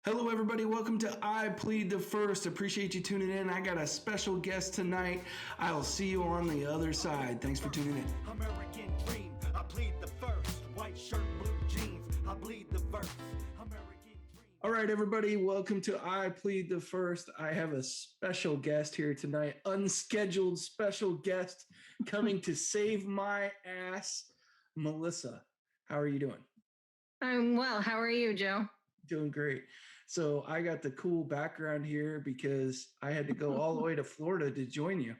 Hello, everybody. Welcome to I Plead the First. Appreciate you tuning in. I got a special guest tonight. I'll see you on the other side. Thanks for tuning in. American dream. I plead the first. White shirt, blue jeans. I plead the first. American dream. All right, everybody. Welcome to I Plead the First. I have a special guest here tonight. Unscheduled special guest coming to save my ass. Melissa, how are you doing? I'm well. How are you, Joe? Doing great. So I got the cool background here because I had to go all the way to Florida to join you.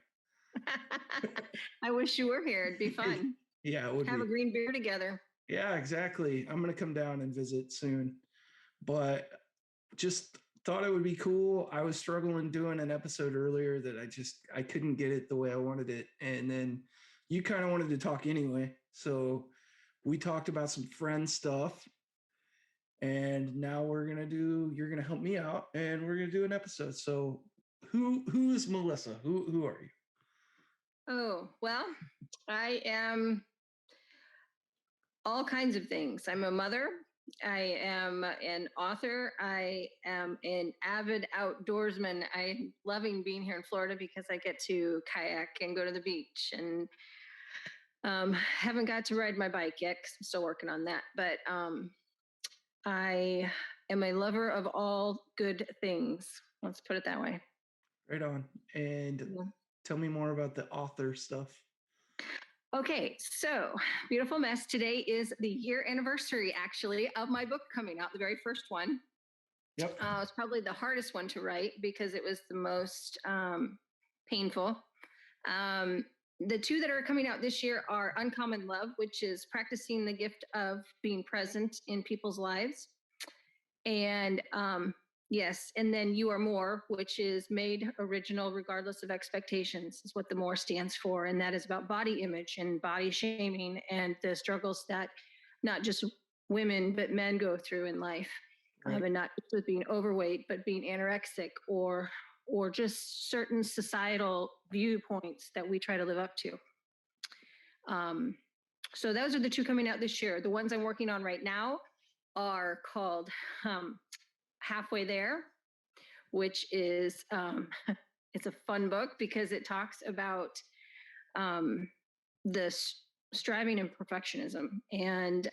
I wish you were here. It'd be fun. Yeah, it would Have be. a green beer together. Yeah, exactly. I'm going to come down and visit soon. But just thought it would be cool. I was struggling doing an episode earlier that I couldn't get it the way I wanted it. And then you kind of wanted to talk anyway. So we talked about some friend stuff. And now you're going to help me out and we're going to do an episode. So who is Melissa? Who are you? Oh, well, I am all kinds of things. I'm a mother. I am an author. I am an avid outdoorsman. I'm loving being here in Florida because I get to kayak and go to the beach, and haven't got to ride my bike yet because I'm still working on that. But I am a lover of all good things. Let's put it that way. Right on. And Yeah. tell me more about the author stuff. Okay, so Beautiful Mess. Today is the year anniversary, actually, of my book coming out, the very first one. Yep. It's probably the hardest one to write because it was the most painful. The two that are coming out this year are Uncommon Love, which is practicing the gift of being present in people's lives. And yes, and then You Are More, which is made original regardless of expectations, is what the more stands for. And that is about body image and body shaming and the struggles that not just women, but men go through in life. Right. And not just with being overweight, but being anorexic or just certain societal viewpoints that we try to live up to. So those are the two coming out this year. The ones I'm working on right now are called Halfway There, which is it's a fun book because it talks about this striving and perfectionism and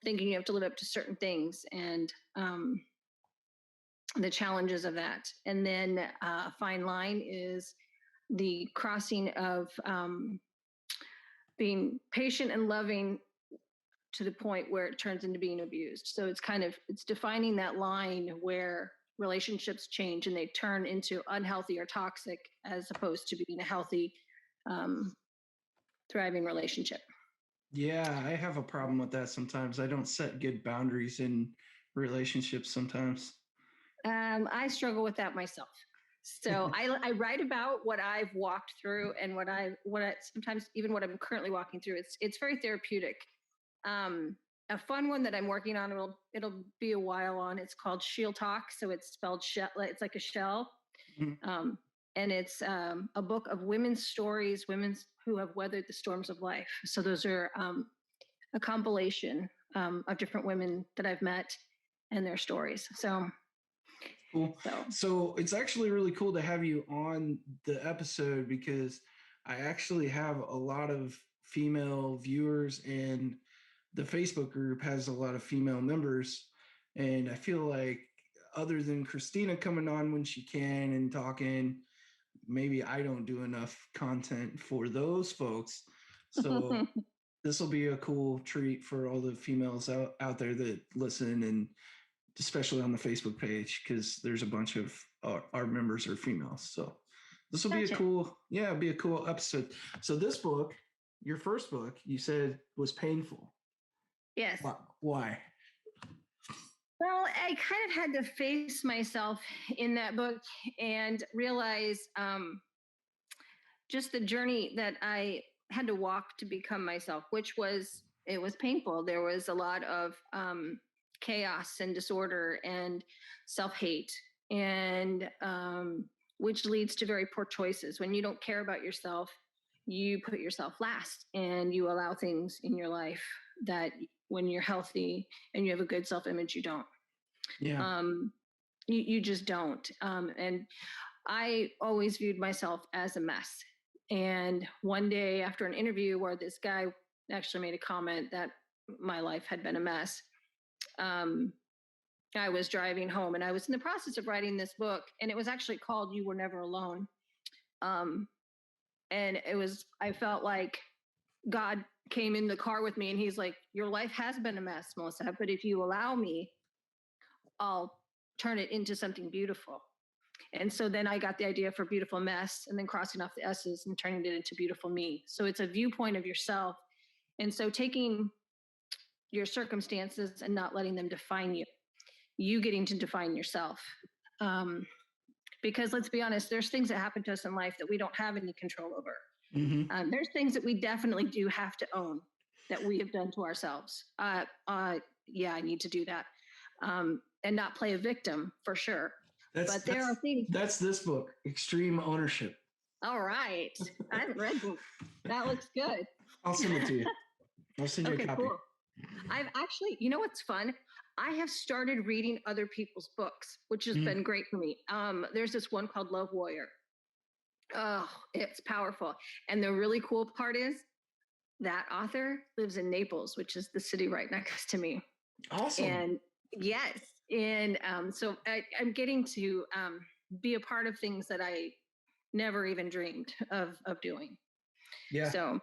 thinking you have to live up to certain things and the challenges of that. And then Fine Line is the crossing of being patient and loving to the point where it turns into being abused. So it's defining that line where relationships change and they turn into unhealthy or toxic as opposed to being a healthy, thriving relationship. Yeah, I have a problem with that sometimes. I don't set good boundaries in relationships sometimes. I struggle with that myself. So I write about what I've walked through and what I sometimes even what I'm currently walking through. It's very therapeutic. A fun one that I'm working on, it'll be a while on. It's called She'll Talk. So it's spelled shell. It's like a shell. Mm-hmm. And it's a book of women's stories, women who have weathered the storms of life. So those are a compilation of different women that I've met and their stories. So cool. So it's actually really cool to have you on the episode because I actually have a lot of female viewers and the Facebook group has a lot of female members. And I feel like other than Christina coming on when she can and talking, maybe I don't do enough content for those folks. So this will be a cool treat for all the females out there that listen, and especially on the Facebook page, because there's a bunch of our members are females. So this will be be a cool episode. So this book, your first book, you said was painful. Yes. Why? Well, I kind of had to face myself in that book and realize just the journey that I had to walk to become myself, it was painful. There was a lot of chaos and disorder and self-hate, and which leads to very poor choices. When you don't care about yourself, you put yourself last and you allow things in your life that when you're healthy and you have a good self-image, you don't. Yeah. You just don't. And I always viewed myself as a mess. And one day after an interview where this guy actually made a comment that my life had been a mess, I was driving home and I was in the process of writing this book, and it was actually called You Were Never Alone. Um, and I felt like God came in the car with me and he's like, your life has been a mess, Melissa, but if you allow me, I'll turn it into something beautiful. And so then I got the idea for Beautiful Mess, and then crossing off the S's and turning it into Beautiful Me. So it's a viewpoint of yourself. And so taking your circumstances and not letting them define you, you getting to define yourself. Because let's be honest, there's things that happen to us in life that we don't have any control over. Mm-hmm. There's things that we definitely do have to own that we have done to ourselves. Yeah, I need to do that. And not play a victim for sure. But there are things. That's this book, Extreme Ownership. All right. I haven't read them. That looks good. I'll send it to you. I'll send you a copy. Cool. I've actually, you know what's fun? I have started reading other people's books, which has been great for me. There's this one called Love Warrior. Oh, it's powerful. And the really cool part is that author lives in Naples, which is the city right next to me. Awesome. And yes. And so I'm getting to be a part of things that I never even dreamed of doing. Yeah. So.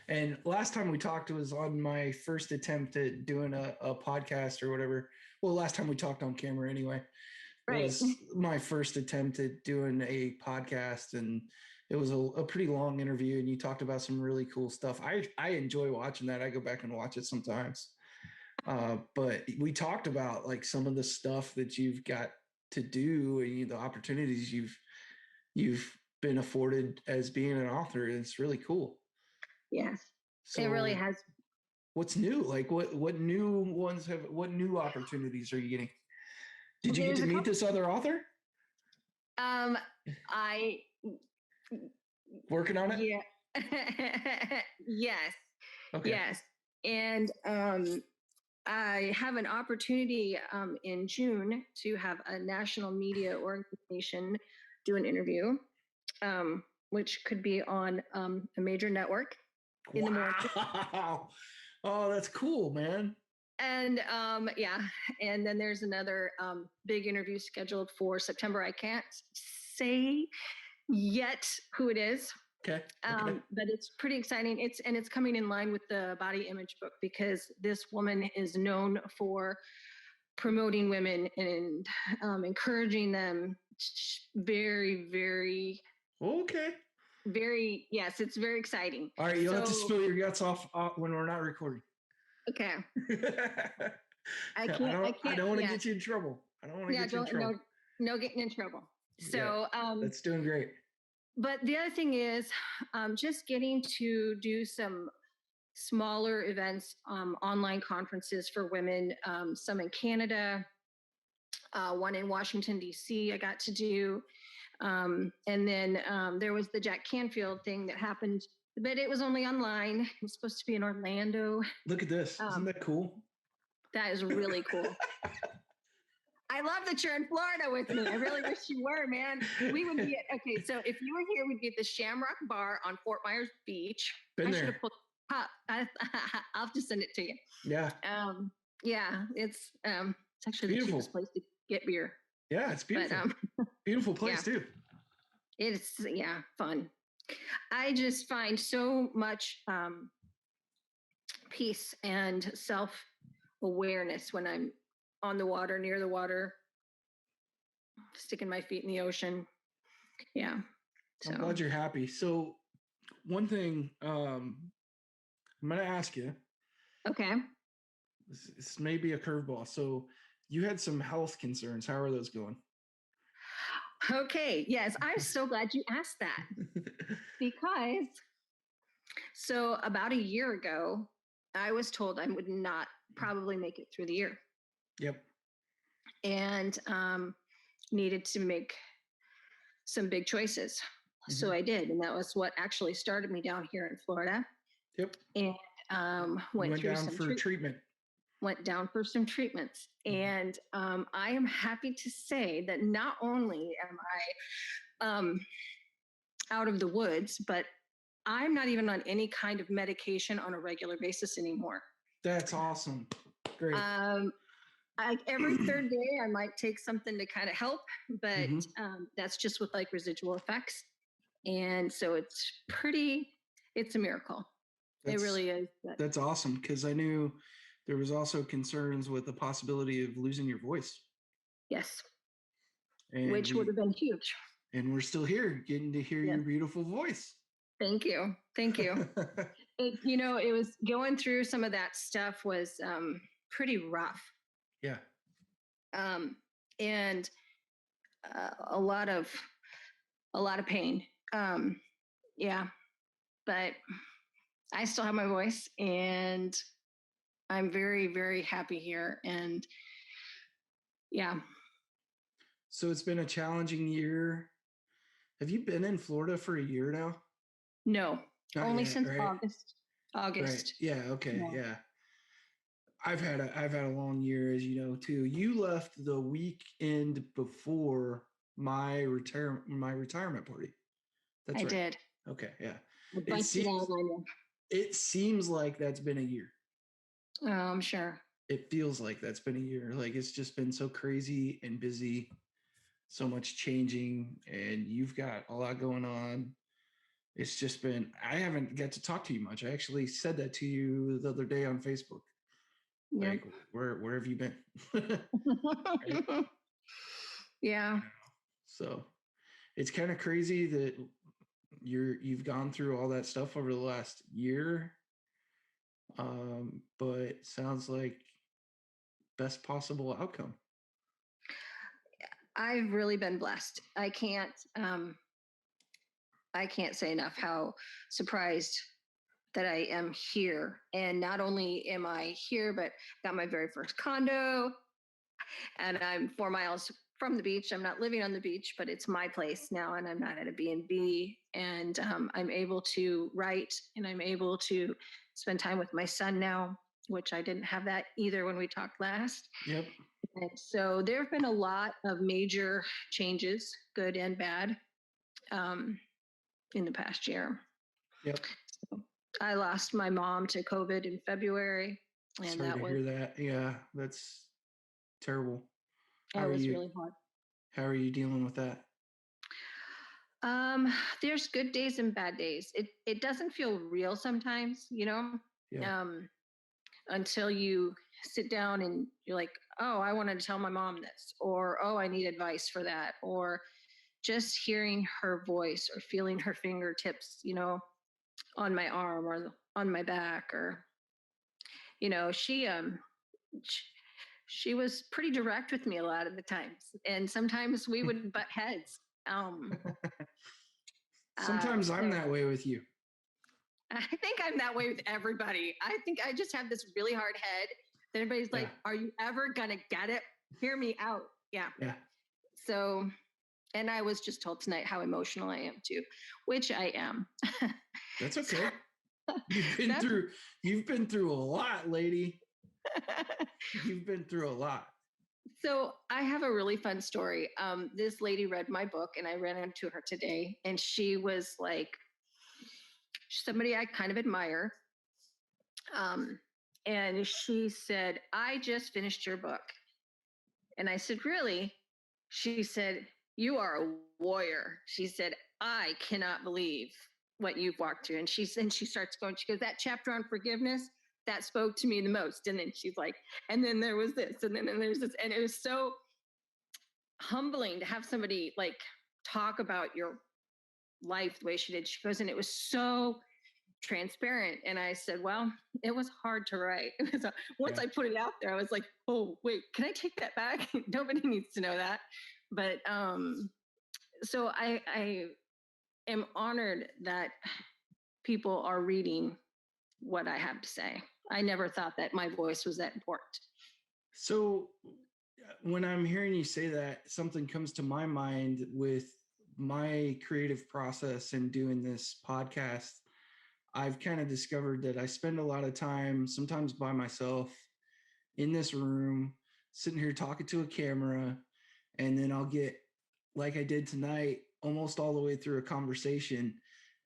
And last time we talked was on my first attempt at doing a podcast or whatever. Well, last time we talked on camera anyway. Right. Was my first attempt at doing a podcast, and it was a pretty long interview, and you talked about some really cool stuff. I enjoy watching that. I go back and watch it sometimes. But we talked about like some of the stuff that you've got to do and the opportunities you've been afforded as being an author. It's really cool. Yes, so it really has. What's new? Like what new opportunities are you getting? Did you get to meet this other author? I working on it? Yeah. Yes. Okay. Yes. And I have an opportunity in June to have a national media organization do an interview, which could be on a major network in the morning. Oh, that's cool, man. And yeah, and then there's another big interview scheduled for September. I can't say yet who it is. Okay. But it's pretty exciting. It's coming in line with the body image book, because this woman is known for promoting women and encouraging them. Very, very. Okay. Very, yes, it's very exciting. All right, you'll have to spill your guts off when we're not recording. Okay. I don't want to get you in trouble. I don't want to get you in trouble. No getting in trouble. So that's doing great. But the other thing is just getting to do some smaller events, online conferences for women, some in Canada, one in Washington, D.C. I got to do. And then there was the Jack Canfield thing that happened, but it was only online. It was supposed to be in Orlando. Look at this. Isn't that cool? That is really cool. I love that you're in Florida with me. I really wish you were, man. We would be okay. So if you were here, we'd be at the Shamrock Bar on Fort Myers Beach. Been there. I'll just send it to you. Yeah. Yeah. It's actually beautiful. The cheapest place to get beer. Yeah, it's beautiful. But, beautiful place too. It's fun. I just find so much peace and self-awareness when I'm on the water, near the water, sticking my feet in the ocean. Yeah. So. I'm glad you're happy. So one thing I'm going to ask you. Okay. This may be a curveball. So you had some health concerns. How are those going? Okay. Yes. I'm so glad you asked that. Because so about a year ago, I was told I would not probably make it through the year. Yep. And needed to make some big choices. Mm-hmm. So I did. And that was what actually started me down here in Florida. Yep. And went through down some for treatment. went down for some treatments. And I am happy to say that not only am I out of the woods, but I'm not even on any kind of medication on a regular basis anymore. That's awesome. Great. Every third day, I might take something to kind of help, but that's just with like residual effects. And so it's a miracle. It really is. That's awesome, because I knew there was also concerns with the possibility of losing your voice. Yes. And which would have been huge. And we're still here getting to hear your beautiful voice. Thank you. Thank you. It was going through some of that stuff was pretty rough. Yeah. And a lot of pain. Yeah. But I still have my voice, and I'm very, very happy here. And yeah. So it's been a challenging year. Have you been in Florida for a year now? No, only since August. Right. Yeah. Okay. Yeah. I've had a long year, as you know, too. You left the weekend before my retirement party. That's right. I did. Okay. Yeah. It seems like that's been a year. Oh, I'm sure. It feels like that's been a year. Like, it's just been so crazy and busy, so much changing, and you've got a lot going on. It's just been, I haven't got to talk to you much. I actually said that to you the other day on Facebook. Yep. Like, where have you been? Right? Yeah. So it's kind of crazy that you've gone through all that stuff over the last year. But sounds like best possible outcome. I've really been blessed. I can't say enough how surprised that I am here. And not only am I here, but got my very first condo, and I'm 4 miles from the beach. I'm not living on the beach, but it's my place now, and I'm not at a B&B. And I'm able to write, and I'm able to spend time with my son now, which I didn't have that either when we talked last. Yep. And so there have been a lot of major changes, good and bad, in the past year. Yep. So I lost my mom to COVID in February. And sorry to hear that. Yeah, that's terrible. It was really hard. How are you dealing with that? There's good days and bad days. It doesn't feel real sometimes, Yeah. Until you sit down and you're like, oh, I wanted to tell my mom this, or, oh, I need advice for that, or just hearing her voice or feeling her fingertips, on my arm or on my back, or, she was pretty direct with me a lot of the times, and sometimes we would butt heads. Sometimes I'm that way with you. I think I'm that way with everybody. I think I just have this really hard head. Everybody's like, are you ever going to get it? Hear me out. Yeah. Yeah. So, and I was just told tonight how emotional I am too, which I am. That's okay. You've been through a lot, lady. You've been through a lot. So I have a really fun story. This lady read my book, and I ran into her today, and she was like somebody I kind of admire. And she said, I just finished your book. And I said, really? She said, you are a warrior. She said, I cannot believe what you've walked through. And she starts going, she goes, that chapter on forgiveness, that spoke to me the most. And then she's like, and then there was this, and then there's this. And it was so humbling to have somebody like talk about your life the way she did. She goes, and it was so transparent. And I said, well, it was hard to write. It was once I put it out there, I was like, oh, wait, can I take that back? Nobody needs to know that. But so I am honored that people are reading what I have to say. I never thought that my voice was that important. So when I'm hearing you say that, something comes to my mind with my creative process and doing this podcast. I've kind of discovered that I spend a lot of time, sometimes by myself, in this room, sitting here talking to a camera, and then I'll get, like I did tonight, almost all the way through a conversation,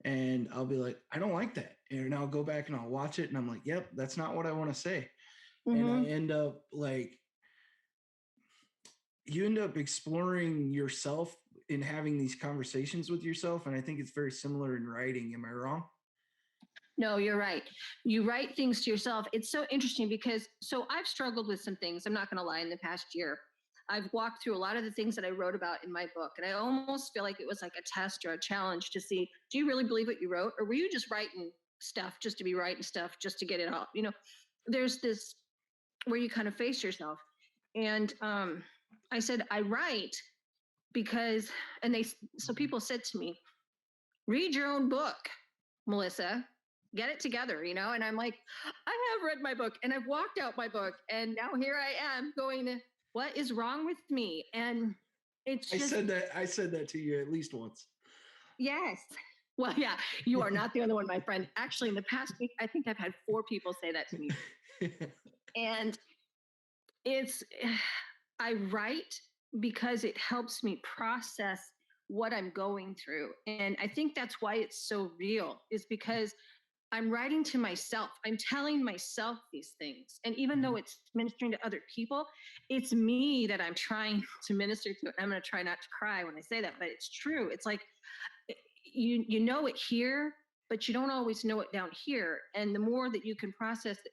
and I'll be like, I don't like that. And I'll go back and I'll watch it, and I'm like, yep, that's not what I want to say. And I end up like, you end up exploring yourself in having these conversations with yourself. And I think it's very similar in writing. Am I wrong? No, you're right. You write things to yourself. It's so interesting because I've struggled with some things. I'm not going to lie. In the past year, I've walked through a lot of the things that I wrote about in my book, and I almost feel like it was like a test or a challenge to see, do you really believe what you wrote, or were you just writing stuff just to be writing stuff just to get it out? There's this where you kind of face yourself, and I said I write because, so people said to me, read your own book, Melissa, get it together, and I'm like, I have read my book and I've walked out my book, and now here I am going, what is wrong with me? And it's just, I said that to you at least once. Yes. Well, yeah, you are not the only one, my friend. Actually, in the past week, I think I've had 4 people say that to me. And I write because it helps me process what I'm going through. And I think that's why it's so real, is because I'm writing to myself. I'm telling myself these things. And even though it's ministering to other people, it's me that I'm trying to minister to. I'm going to try not to cry when I say that, but it's true. It's like, you know it here, but you don't always know it down here. And the more that you can process it,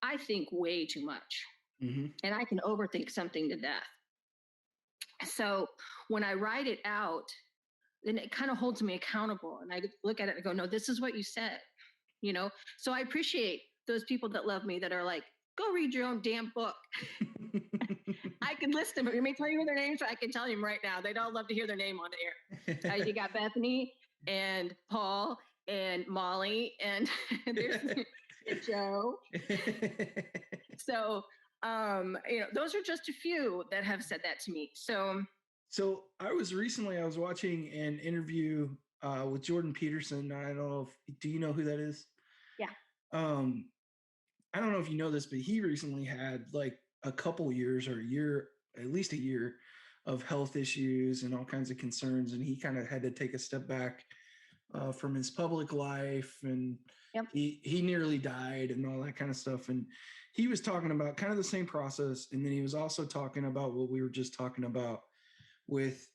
I think way too much. And I can overthink something to death. So when I write it out, then it kind of holds me accountable. And I look at it and go, no, this is what you said. So I appreciate those people that love me that are like, go read your own damn book. I can list them. You may tell you their names, but I can tell you them right now. They'd all love to hear their name on the air. You got Bethany and Paul and Molly and there's Joe. So, those are just a few that have said that to me. So I was watching an interview with Jordan Peterson. I don't know do you know who that is? Yeah. I don't know if you know this, but he recently had like a couple years or at least a year of health issues and all kinds of concerns. And he kind of had to take a step back from his public life, and he nearly died and all that kind of stuff. And he was talking about kind of the same process. And then he was also talking about what we were just talking about with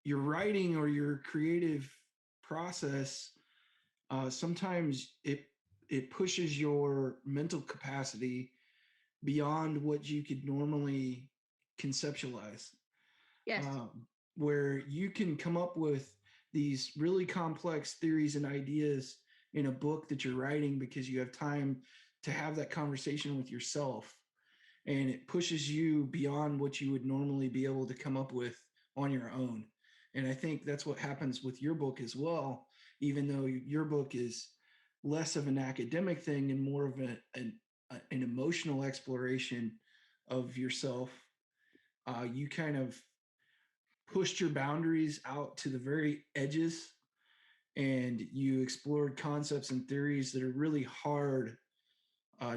your writing or your creative process. Sometimes it pushes your mental capacity beyond what you could normally conceptualize. Yes. Where you can come up with these really complex theories and ideas in a book that you're writing because you have time to have that conversation with yourself, and it pushes you beyond what you would normally be able to come up with on your own. And I think that's what happens with your book as well, even though your book is less of an academic thing and more of an emotional exploration of yourself. You kind of pushed your boundaries out to the very edges, and you explored concepts and theories that are really hard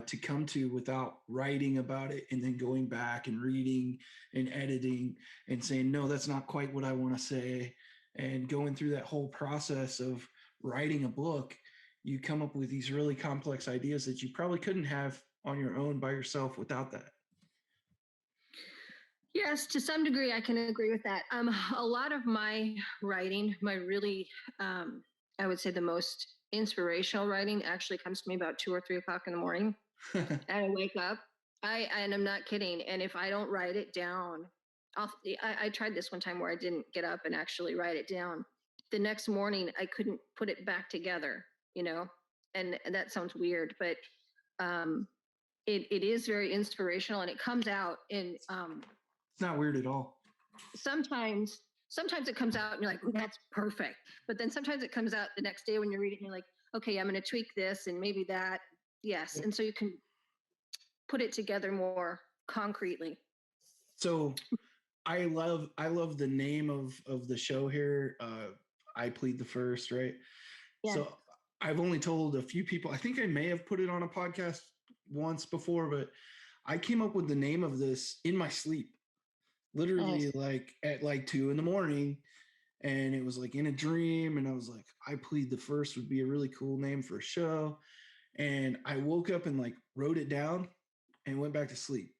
to come to without writing about it and then going back and reading and editing and saying, no, that's not quite what I want to say. And going through that whole process of writing a book, you come up with these really complex ideas that you probably couldn't have on your own by yourself without that. Yes, to some degree, I can agree with that. A lot of my writing, my really, I would say the most inspirational writing actually comes to me about 2 or 3 o'clock in the morning. And I wake up, and I'm not kidding. And if I don't write it down, I tried this one time where I didn't get up and actually write it down. The next morning, I couldn't put it back together, and that sounds weird, but it is very inspirational, and it comes out in it's not weird at all. Sometimes it comes out and you're like, oh, that's perfect. But then sometimes it comes out the next day when you read it and you're like, okay, I'm going to tweak this and maybe that. Yes. And so you can put it together more concretely. So I love the name of the show here. I Plead the First, right? Yeah. So I've only told a few people. I think I may have put it on a podcast once before, but I came up with the name of this in my sleep, literally like at like 2 a.m. And it was like in a dream. And I was like, I Plead the First would be a really cool name for a show. And I woke up and like wrote it down and went back to sleep.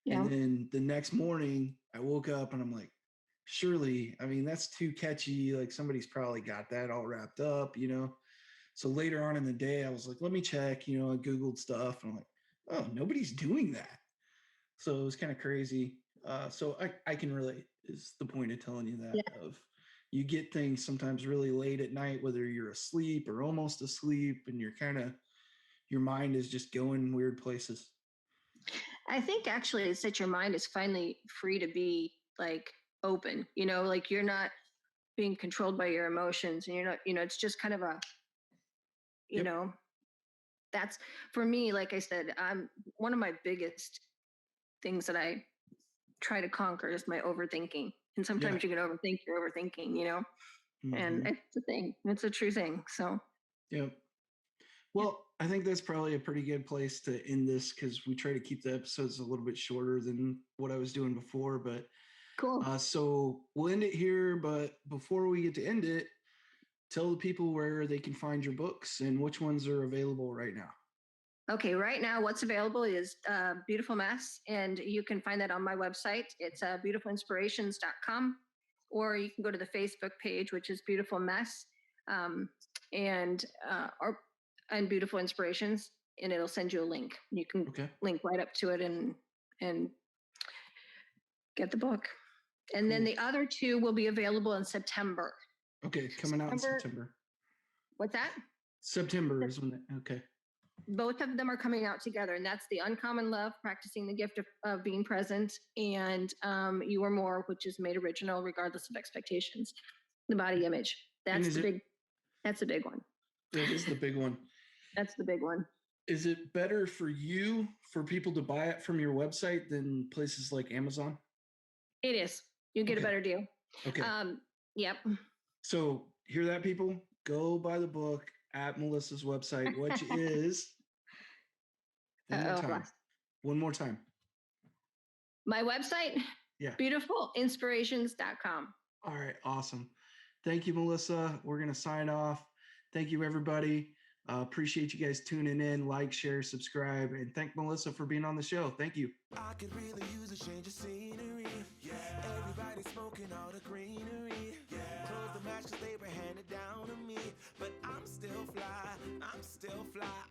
Yeah. And then the next morning I woke up and I'm like, surely, I mean, that's too catchy. Like somebody's probably got that all wrapped up, you know? So later on in the day, I was like, let me check, you know, I Googled stuff and I'm like, oh, nobody's doing that. So it was kind of crazy. So I can relate is the point of telling you that of you get things sometimes really late at night, whether you're asleep or almost asleep and you're kind of, your mind is just going weird places. I think actually it's that your mind is finally free to be like open, you know, like you're not being controlled by your emotions and you're not, you know, it's just kind of a, you know, that's for me, like I said, one of my biggest things that I try to conquer is my overthinking. And sometimes you can overthink your overthinking, you know, and it's a thing. It's a true thing. So, well, I think that's probably a pretty good place to end this because we try to keep the episodes a little bit shorter than what I was doing before. But cool. So we'll end it here. But before we get to end it, tell the people where they can find your books and which ones are available right now. Okay, right now what's available is Beautiful Mess, and you can find that on my website. It's beautifulinspirations.com, or you can go to the Facebook page, which is Beautiful Mess, and Beautiful Inspirations, and it'll send you a link. You can link right up to it and get the book. And then the other two will be available in September. Okay, coming out in September. What's that? September is when. Okay. Both of them are coming out together, and that's The Uncommon Love, Practicing the Gift of Being Present, and You Are More, which is made original regardless of expectations. The body image. That's the big one. That is the big one. That's the big one. Is it better for you, for people to buy it from your website than places like Amazon? It is. You get a better deal. Okay. Yep. So hear that, people? Go buy the book at Melissa's website, which is one more time. My website? Yeah. Beautifulinspirations.com. All right. Awesome. Thank you, Melissa. We're going to sign off. Thank you, everybody. Appreciate you guys tuning in. Like, share, subscribe, and thank Melissa for being on the show. Thank you. I could really use a change of scenery. Yeah. Everybody smoking all the greenery. Yeah. Close the match 'cause they were handed down to me. But I'm still fly.